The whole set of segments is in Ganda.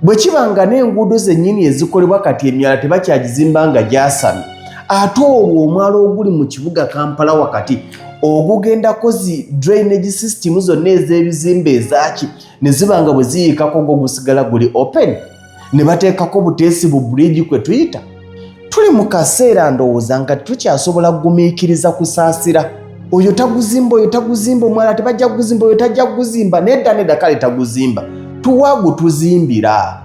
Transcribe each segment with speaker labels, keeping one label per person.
Speaker 1: bwe kibanga n'enguudo zennyini ezikolebwa kati emyala tebakyagizimba nga gyasamye ate olwo omwala oguli mu kibuga Kampala wakati ogugendako zi drainage system zonna ez'ebizimbe ezaki ne zibanga bwe ziyiikako go gusigala guli open ne bateekako buteesi bu bridge kwe tuyita. Tuli mu kaseera ndowooza nga tukyasobola kugumiikiriza kusaasira oyo taguzimba omwala tebajja kuguzimba oyo tajja kuguzimba nedda kale taguzimba tuwaagu tuzimbira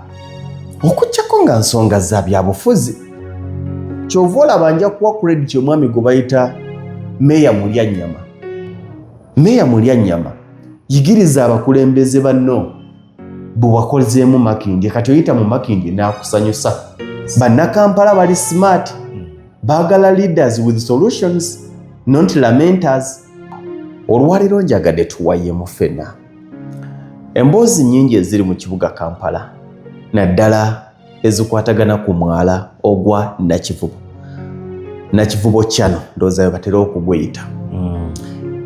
Speaker 1: okujjako nga nsonga za byabufuzi. Kyova olaba nja kuwa credit omwami gwe bayita Meya Mulyannyama. Meya Mulyannyama yigiriza abakulembeze banno bwe wakozeemu Makindye kati oyita mu Makindye n'akusanyusa. Bannakampala bali smart baagala leaders with solutions not lamenters. Olwaliro njagadde tuwayeemu ffenna emboozi nnyingi eziri mu kibuga Kampala naddala ezikwatagana ku mwala ogwa Nakivubo Channel ndowooza bwe batera okugweyita.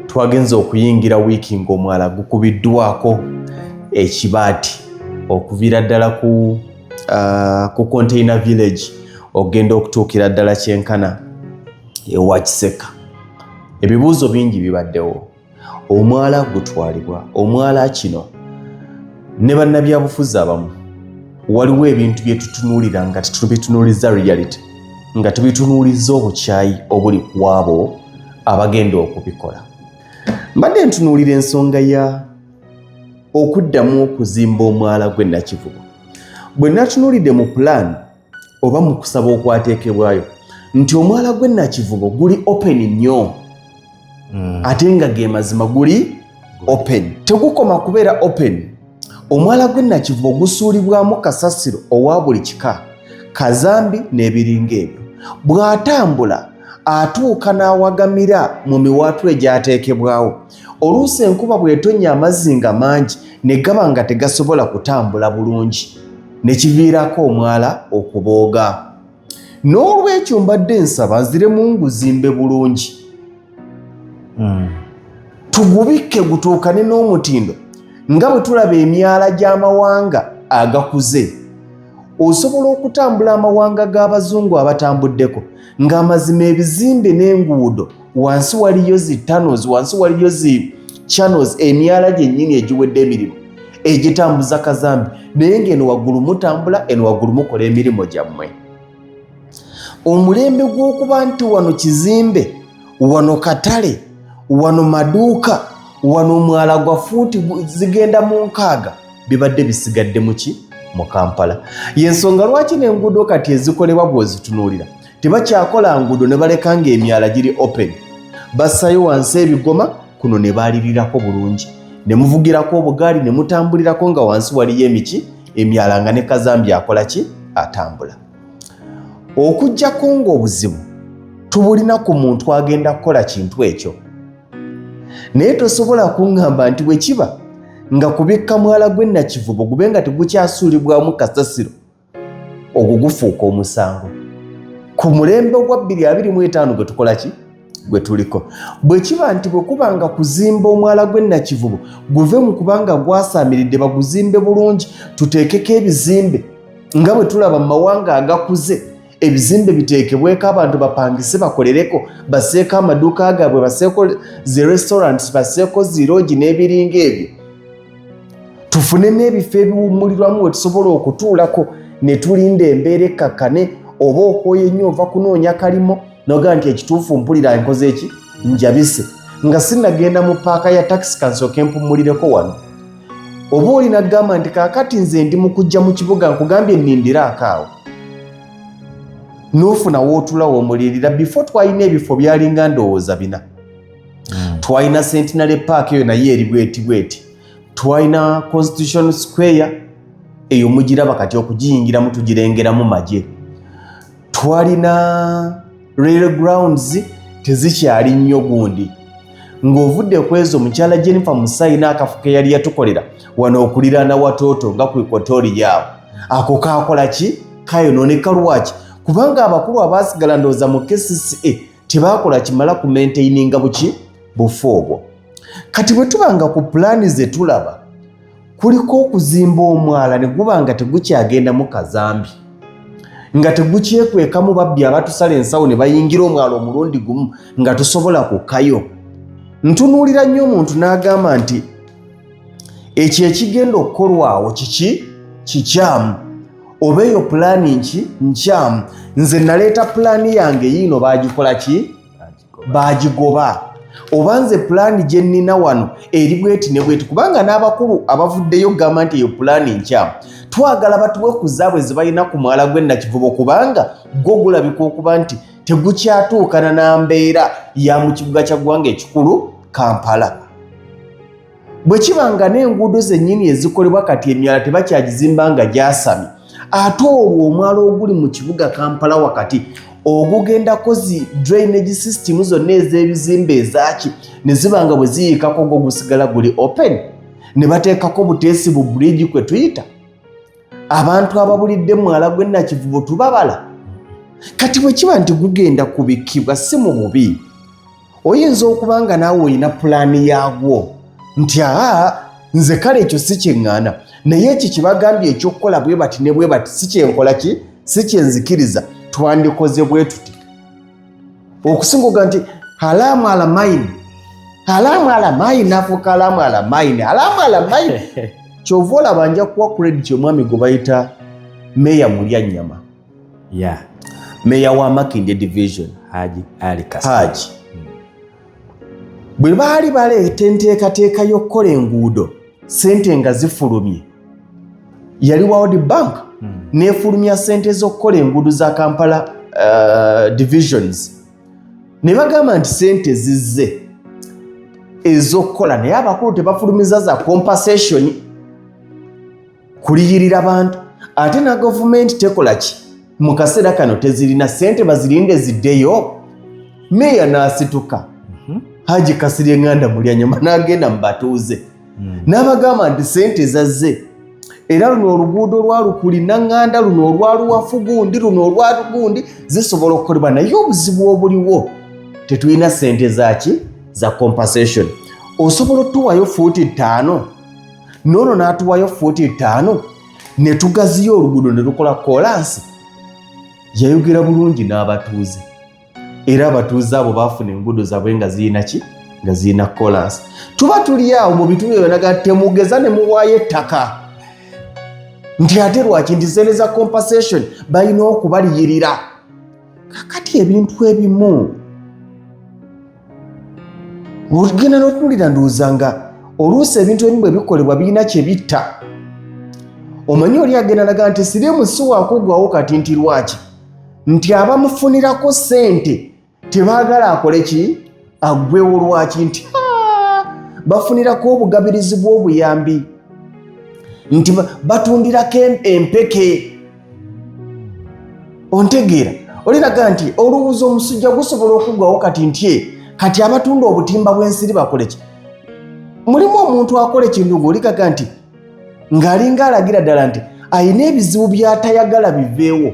Speaker 1: Twagenze okuyingira wiiki ng'omwala gukubiddwako ekibaati okuviira ddala ku Container Village ogenda okutuukira ddala kyenkana ewa Kiseka. Ebibuuzo bingi bibaddewo. Omwala gutwalibwa omwala kino ne bannabyabufuzi abamu waliwo ebintu bye tutunuulira nga tubitunuuliza reality nga tubitunuuliza obukyayi obuli ku abo abagenda okubikola. Mbadde ntunuulira ensonga ya okuddamu okuzimba omwala gwe Nakivubo. Bwe natunuulidde mu plan oba mu kusaba okwateekebwayo nti omwala gwe Nakivubo guli open nnyo ate nga ge mazima guli open. Tegukoma kubeera open. Omwala gwe Nakivubo gusuulibwamu kasasiro owa buli kika kazambi n'ebiringa ebyo. Bw'atambula atuuka n'awagamira mu miwaatu egyateekebwawo. Oluusi enkuba bw'etonnya amazzi nga mangi ne gaba nga tegasobola kutambula bulungi ne kiviirako omwala okubooga. N'olwekyo mbadde nsaba nziremu nguzimbe bulungi. Tugubikke gutuukane n'omutindo nga bwe tulaba emyala gy'amawanga agakuze. Osobola okutambula amawanga g'abazungu abatambuddeko ng'amazima ebizimbe n'enguudo wansi waliyo zi tunnels, wansi waliyo zi channels, emyala gyennyini egiwedde emirimu egitambuza kazambi naye ng'eno waggulu mutambula eno waggulu mukola emirimu gyammwe. Omulembe gw'okuba nti wano kizimbe, wano katale, wano maduuka, wano omwala gwa fuuti zigenda mu 6 bibadde bisigadde mu Kampala. Yensonga lwaki n'enguudo kati ezikolebwa bw'ozitunuulira tebakyakola nguudo ne baleka ng'emyala giri open. Bassayo wansi ebigoma kuno ne baalirirako bulungi ne muvugirako obugaali ne mutambulirako nga wansi waliyo emyala nga ne kazambi akola ki atambula. Okujjako ng'obuzibu tubulina ku muntu agenda kukola kintu ekyo. Naye tosobola kuŋŋamba nti bwe kiba nga kubikka mwala gwe Nakivubo gube nga tegukyasuulibwamu kasasiro ogwo gufuuka omusango. Ku mulembe ogwa 2025 gwe tukola ki gwe tuliko. Bwe kiba nti bwe kuba nga kuzimba omwala gwe Nakivubo guve mu kubanga gwasaamiridde baguzimbe bulungi tuteekeko ebizimbe nga bwe tulaba mu mawanga agakuze ebizimbe biteekebweko abantu bapangise bakolereko baseeko amaduuka gaabwe baseeko zi restaurants baseeko zi lodge n'ebiringa ebyo. Tufune n'ebifo ebiwummulirwamu we tusobola okutuulako ne tulinda embeera ekkakkane oba okwoye nnyo ova kunoonya kalimo noga nti ekituufu mpulira nkoze eki njabise nga sinnagenda mu paaka ya taxi kansooke mpummulireko wano. Oba olina kugamba nti kaakati nze ndi mu kujja mu kibuga nkugambye nnindira akaawo n'ofuna wootula w'omulirira. Before twalina ebifo byalinga ndowooza 4. Twalina Centenary Park eyo naye eri bweti. Twalina Constitution Square eyo mugiraba kati okugiyingiramu tugirengeramu magye. Twalina Rail Grounds tezikyali nnyo gundi. Ng'ovudde ku ezo mukyala Jennifer Musayi n'akafu ke yali yatukolera wano okuliraana Watoto nga ku Equatoria ako kaakola ki kayonooneka lwaki kubanga abakulu abaasigala ndowooza mu KCCA tebaakola kimala ku maintaininga buki bufo obwo. Kati bwe tubanga ku pulaani ze tulaba kuliko okuzimba omwala ne guba nga tegukyagenda mu kazambi nga tegukyekwekamu babbi abatusala ensawo ne bayingira omwala omulundi gumu nga tusobola kukkayo. Ntunuulira nnyo omuntu n'agamba nti ekyo ekigenda okukolwawo kikyamu oba eyo pulaani nkyamu. Nze naleeta pulaani yange yiino baagikola ki? Baagigoba. Oba nze pulaani gye nnina wano eri bweti ne bweti, kubanga n'abakulu abavuddeyo gamba nti eyo pulaani nkyamu. Twagala batuwe ku zaabwe ze balina ku mwala gw'e Nakivubo, kubanga gwo gulabika okuba nti tegukyatuukana na mbeera ya mu kibuga kya ggwanga ekikulu Kampala. Bwe kibanga n'enguudo zennyini ezikolebwa kati emyala tebakyagizimba nga gyasamye, ate olwo omwala oguli mu kibuga Kampala wakati ogugendako zi drainage system zonna ez'ebizimbe ezaki ne ziba nga bwe ziyiikako gwo gusigala guli open, ne bateekako buteesi bu bridge kwe tuyita. Abantu ababulidde mwala gw'e Nakivubo tubabala. Kati bwe kiba nti gugenda kubikkibwa si mu bubi, oyinza okuba nga naawe olina pulaani yaagwo nti nze kale ekyo si kyeŋŋaana, naye ekyo kibagambye ekyokukola bwe bati ne bwe bati si kyenkola ki, si kyenzikiriza, twandikoze bwe tuti. Okusinga nti halamu ala maini, halamu ala maini nafuuka halamu ala maini, halamu ala maini. Kyova olaba nja kuwa credit omwami gwe bayita Meya Mulyanyama, Meya wa Makindye Division, Haji. Bwe baali baleeta enteekateeka y'okukola enguudo ssente nga zifulumye, yali World Bank n'efulumya ssente z'okukola enguudo za Kampala divisions, ne bagamba nti ssente zizze ez'okukola, naye abakulu tebafulumiza za compensation kuliyirira bantu. Ate na gavumenti tekola ki mu kaseera kano, tezirina ssente bazirinde ziddeyo. Meya n'asituka, Haji Kasirye Nganda Mulyanyama n'agenda mu batuuze n'abagamba nti ssente zazze, era luno oluguudo lwalukuli Nanganda, luno olwaluwafu gundi, luno olwalugundi zisobola okukolebwa, naye obuzibu obuliwo tetulina ssente zaki za compensation. Osobola otuwayo fuuti 5 nono n'atuwayo fuuti 5 ne tugaziyo oluguudo ne lukola kolansi. Yayogera bulungi n'abatuuze, era abatuuze abo baafuna enguudo zaabwe nga zirina ki, nga zirina kolansi. Tuba tuli awo mu bitundu ebyo naga temugeza ne muwaayo ettaka nti ate lwaki nti ssente za compensation balina okubaliyirira. Kakati ebintu ebimu ogenda n'otunulira ndowooza nga oluusi ebintu ebimu bwe bikolebwa birina kye bitta. Omanyi oli agenda naga nti siriimu si waakugwawo kati nti lwaki, nti abamufunirako ssente tebaagala akole ki, aggwewo. Lwaki nti bafunirako obugabirizi bw'obuyambi, nti batundirako empeke. Ontegeera, olinaga nti olowooza omusujja gusobola okugwawo kati nti kati abatunda obutimba bw'ensiri bakole ki. Mulimu omuntu akole kintu olikaga nti ng'alinga alagira ddala nti ayina ebizibu by'atayagala biveewo,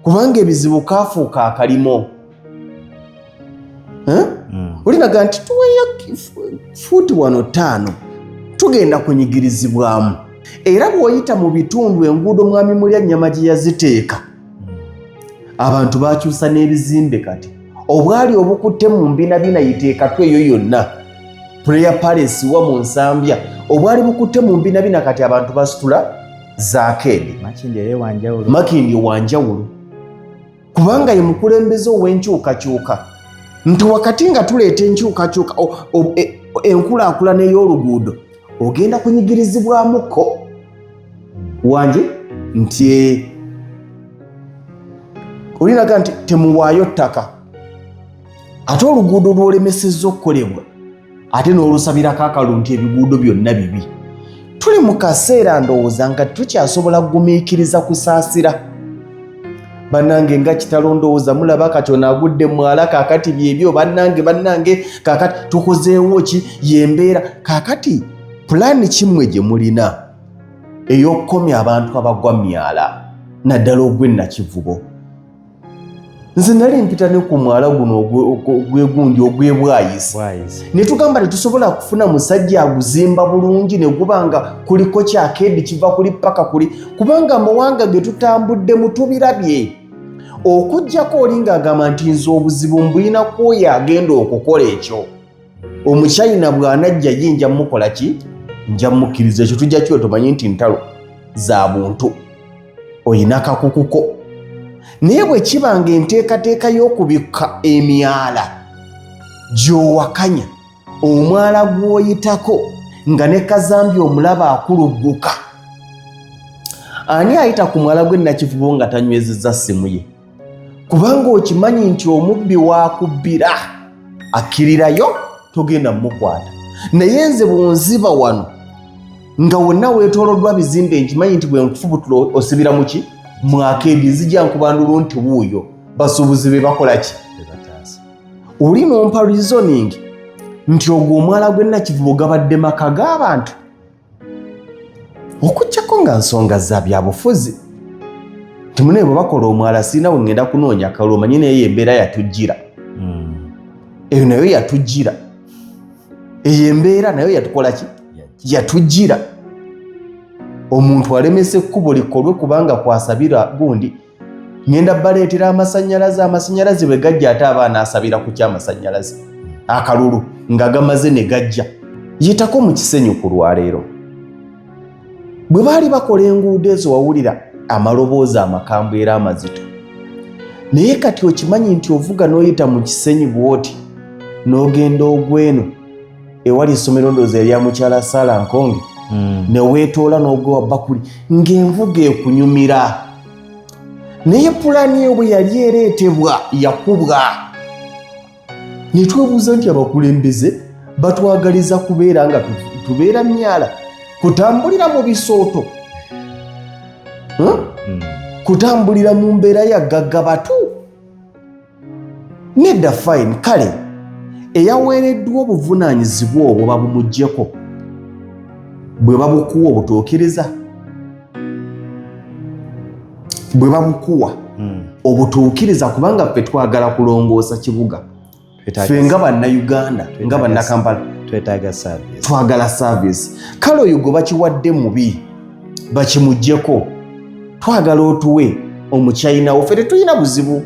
Speaker 1: kubanga ebizibu kaafuuka akalimo. Olinaga nti tuweeyo fuuti 5 tugenda kunyigirizibwamu. Era bw'oyita mu bitundu enguudo mwami Mulyanyama gye yaziteeka, abantu baakyusa n'ebizimbe kati. Obwali obukutte mu mbinabina yiteeka tweyo yonna, Prayer Palace wa mu Nsambya, obwali bukutte mu mbinabina kati abantu basitula zaakeedi. Makindye wanjawulo, kubanga ye mukulembeze ow'enkyukakyuka, nti wakati nga tuleeta enkyukakyuka enkulaakulana ey'oluguudo ogenda kunyigirizibwamuko wanje nti olinaga nti temuwaayo ttaka, ate oluguudo lw'olemesezza okukolebwa ate n'olusabirako akalulu nti ebiguudo byonna bibi. Tuli mu kaseera ndowooza nga tukyasobola kugumiikiriza kusaasira. Bannange nga kitalo ndowooza mulaba kati ono agudde mwala kaakati byebyo. Bannange kaakati tukozeewo ki yembeera. Kaakati pulaani kimwe gye mulina ey'okukomya abantu abagwa myala naddala ogw'e Nakivubo. nze nali mpita ne ku mwala guno gwegundi ogwebwayisi ne tugamba tetusobola kufuna musajja aguzimba bulungi ne gubanga kuliko kyakedi kiva kuli paka kuli kubanga amawanga ge tutambudde mu tubirabye okujjako olinga agamba nti nze obuzibu mbulina kwoyo agenda okukola ekyo omuchina bw'anajja yinja mukola ki nja mukkiriza ekyo tujja kyo tumanyi nti ntalo za buntu oyina kakukuko naye bwe kibanga enteekateeka y'okubikka emyala gy'owakanya omwala gw'oyitako nga ne kazambi omulaba akulugguka ani ayita ku mwala gwe Nakivubo nga tanywezezza ssimu ye kubanga okimanyi nti omubbi waakubbira akkirirayo togenda mukwata naye nze bwonziba wano nga wonna weetooloddwa bizimbe nkimanyi nti bwe nkufubutula osibira muki mwakedi nzija nkubandula nti wuuyo basuubuzi be bakola ki oli nompa reasoning nti ogwo omwala gwe Nakivubo gabadde maka g'abantu okujjako nga nsonga za byabufuzi timune bwe bakola omwala sirina bwe ngenda kunoonya kalulu omanyi naye embeera yatujjira eyo nayo yatujjira eyo embeera nayo yatukola ki yatujjira omuntu alemesa ekkubo likolwe kubanga kwasabira gundi ngenda baleetera amasannyalaze bwe gajja ate abaana asabira ku kyamasannyalaze akalulu nga gamaze ne gajja yitako mu kisenyu ku lwaleero bwe baali bakola enguudo ezo wawulira amaloboozi amakambwe era amazito naye kati okimanyi nti ovuga n'oyita mu kisenyi bw'oti n'ogenda ogweno ewali essomero ndoozi erya mukyala Sala Nkonge ne weetoola n'ogwa Bakuli ng'envuga ekunyumira naye pulaani yo bwe yali ereetebwa yakubwa ne twebuuza nti abakulembeze batwagaliza kubeera nga tubeera myala kutambulira mu bisooto kutambulira mu mbeera ya gaggabatu nedda fine kale eyaweereddwa obuvunaanyizibwa obwo babumugyeko bwe babukuwa obutuukiriza bwe babukuwa obutuukiriza kubanga ffe twagala kulongoosa kibuga ffe nga bannayuganda nga bannakampala twagala service kale oyo gwe bakiwadde mubi bakimuggyeko twagala otuwe omuchina wo ffe tetulina buzibu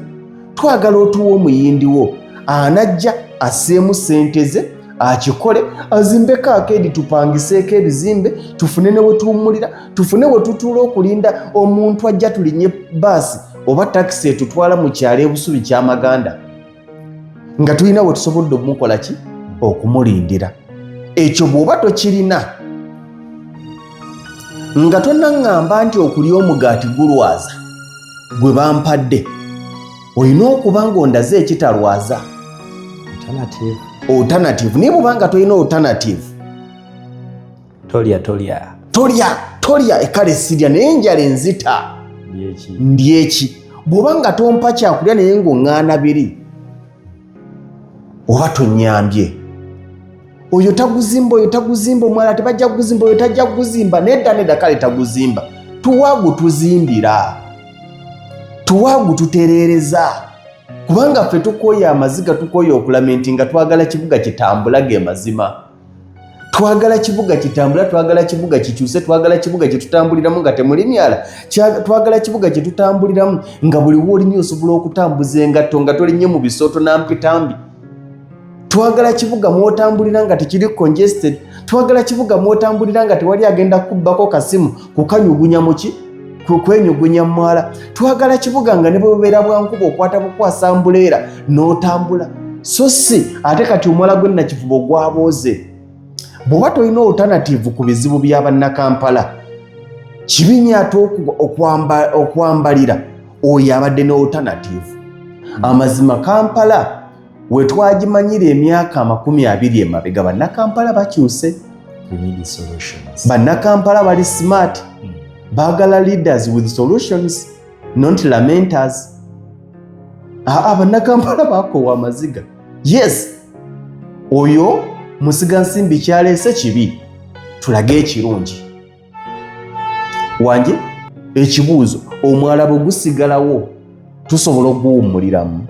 Speaker 1: twagala otuwe omuyindi wo anajja asseemu ssente ze akikole azimbeko akeedi tupangiseeko ebizimbe tufune ne we tuwummulira tufune we tutuula okulinda omuntu ajja tulinye baasi oba takisi etutwala mu kyalo ebusubi ky'amaganda nga tulina we tusobodde okumukola ki okumulindira ekyo bw'oba tokirina nga tonnaŋŋamba nti okulya omugaati gulwaza gwe bampadde olina okuba ng'ondaze ekitalwaza alternative naye bw'obanga tolina alternative tolya ekale sirya naye enjala enzita ndyeki bw'obanga tompa kyakulya naye ng'oŋŋaana biri oba tonnyambye oyo taguzimba omwala tebajja kuguzimba oyo tajja kuguzimba nedda kale taguzimba tuwaagutuzimbira tuwaagututereereza kubanga ffe tukooye amaziga tukooye okulamenti nga twagala kibuga kitambula ge mazima twagala kibuga kitambula twagala kibuga kikyuse twagala kibuga kyetutambuliramu nga temuli myala twagala kibuga kyetutambuliramu nga buli woolinnyo osobola okutambuza engatto nga tolinnye mu bisooto nampitambi twagala kibuga mwotambulira nga tekiri congested twagala kibuga mwotambulira nga tewali agenda kubbako kasimu kukanyugunya muki kwenyugunya mwala twagala kibuga nga ne bwebeera bwankuba okwata bukwasa ambuleera n'otambula so si ate kati omwala gwe Nakivubo gwabooze bw'oba tolina alternative ku bizibu bya bannakampala kibinya ate okwambalira oyo abadde ne alternative amazima Kampala we twagimanyira emyaka 20 emabega bannakampala bakyuse bannakampala bali smart bagala leaders with solutions not lamenters bannakampala bakowa amaziga yes oyo musiga nsimbi kyaleese kibi tulage ekirungi wange ekibuuzo omwala bwe gusigalawo tusobola okuwummuliramu.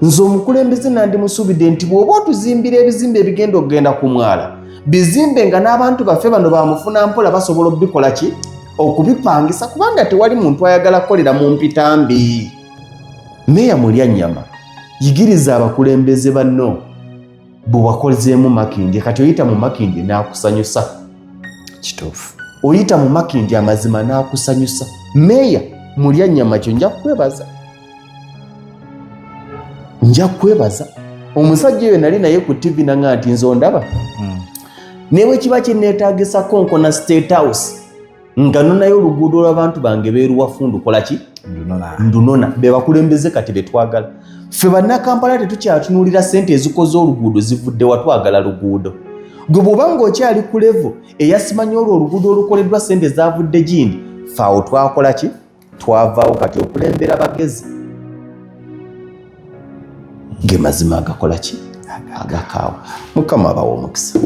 Speaker 1: Nze omukulembeze nandi musuubidde nti bw'oba otuzimbira ebizimbe ebigenda okugenda ku mwala, bizimbe nga n'abantu baffe bano bamufuna mpola basobola okubikola ki? Okubipangisa, kubanga tewali muntu ayagala kukolera mu mpita mbi. Meeya Mulyanyama, yigiriza abakulembeze banno bwe wakozeemu Makindye, kati oyita mu Makindye n'akusanyusa.
Speaker 2: Kituufu.
Speaker 1: Oyita mu Makindye amazima n'akusanyusa. Meeya Mulyanyama, kyo nja kukwebaza. Nja kukwebaza. Omusajja oyo nali naye ku TV nanga nti nze ondaba. Newe kiba kinneetaagisa konkona State House nga nonayo oluguudo lw'abantu bange beeruwafundu kola ki? Ndunona. Be bakulembeze kati betwagala. Ffe bannakampala tetukyatunuulira ssente ezikoze oluguudo zivudde watwagala luguudo. Gwe bw'oba ng'okyali ku levo eyasimanya olwo oluguudo olukoleddwa ssente zavudde gindi, ffe awo twakola ki? Twavaawo kati okulembera bagezi. Ge mazima agakola ki? Agakaawa. Mukama abawa omukisa.